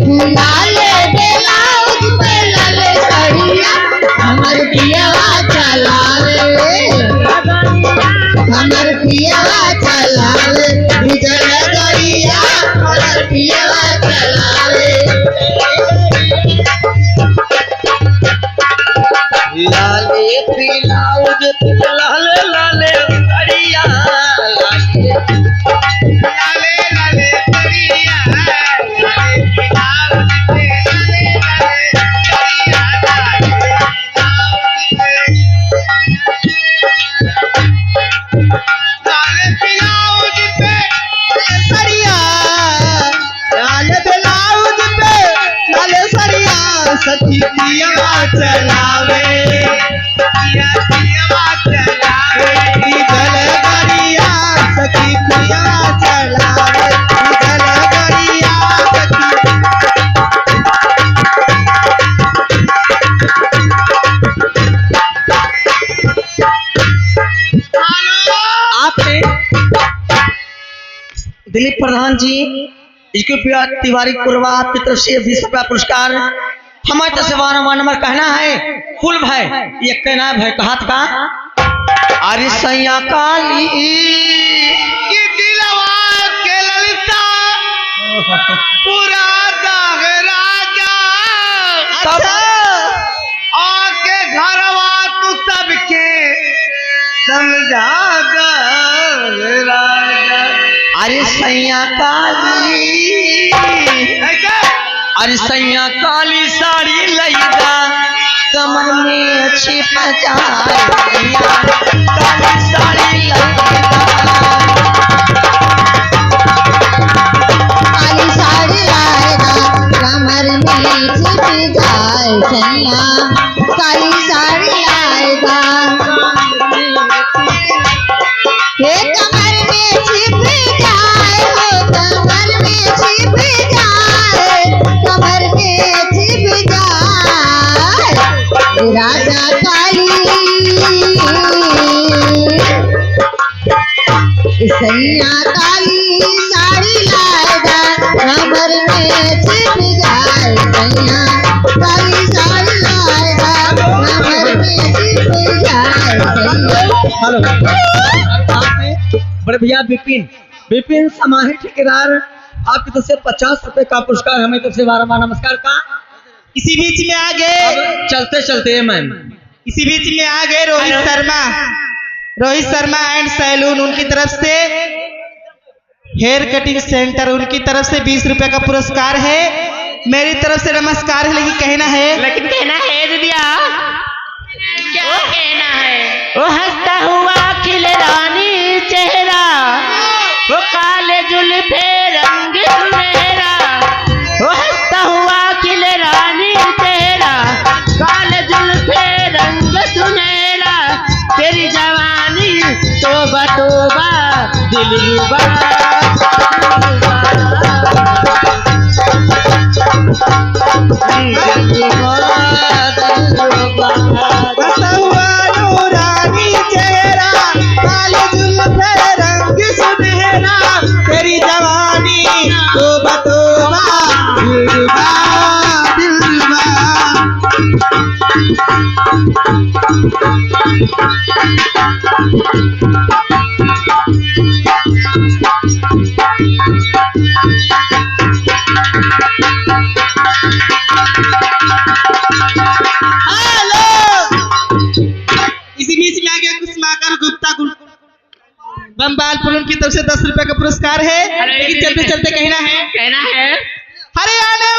लाले ब्लाउज पे लाले साड़िया हमर पियवा चलावे हमर पियवा चलावे डीजल गाड़िया हमर पियवा चलावे लाले ब्लाउज लाले लाले साड़िया लाले लाले करिया लाले ब्लाउज पे लाले लाले करिया लाले ब्लाउज पे सरिया लाले ब्लाउज पे लाले सरिया सखी पियवा चलावे पियवा चलावे डीजल गाड़िया सखी पियवा चलावे डीजल गाड़िया सखी आपने दिलीप प्रधान जी इसके तिवारी कुरवा आपकी तरफ से 20 रुपया पुरस्कार हमारे तरफ से 12 नंबर कहना है फुल भाई ये कहना है भाई कहात का अरे सैया काली कि दिलवा के ललिता पूरा दाग राजा तब आके घरवा तू सबके समझा दे राजा अरे सैया काली अरे सैया काली साड़ी लईदा कमर में छिप जाए सैया काली साड़ी लईदा काली साड़ी लाएगा कमर में छिप जाए सैया काली साड़ी लाएगा हे कमर में छिप जाए हो कमर में छिप जाए कमर में छिप जाए राजा काली सैया काली साड़ी लाएगा कमर में छिप जाए सैया काली साड़ी लाएगा कमर में छिप जाए सैया हेलो आपने बड़े भैया विपिन समाहित ठेकेदार आपकी तरफ से 50 रुपए का पुरस्कार हमें तरफ से 12 नमस्कार का इसी बीच में आ गए अब चलते चलते मैम इसी बीच में आ गए रोहित शर्मा एंड सैलून उनकी तरफ से हेयर कटिंग सेंटर उनकी तरफ से 20 रुपए का पुरस्कार है मेरी तरफ से नमस्कार है लेकिन कहना है दीदिया क्या कहना है वो हंसता हुआ खिले रानी चेहरा वो काले जुल्फे रंग सुनहरा वो हंसता हुआ खिले रानी चेहरा काले जुल्फे रंग सुनहरा तेरी जवानी तोबा तोबा दिलरुबा तेरी जवानी तोबा तोबा दिलरुबा दिलरुबा इसी बीच में आ गया कुसुमाकर गुप्ता बम्बालपुर उनकी तरफ से 10 रुपए का पुरस्कार है लेकिन चलते चलते कहना है हरियाणा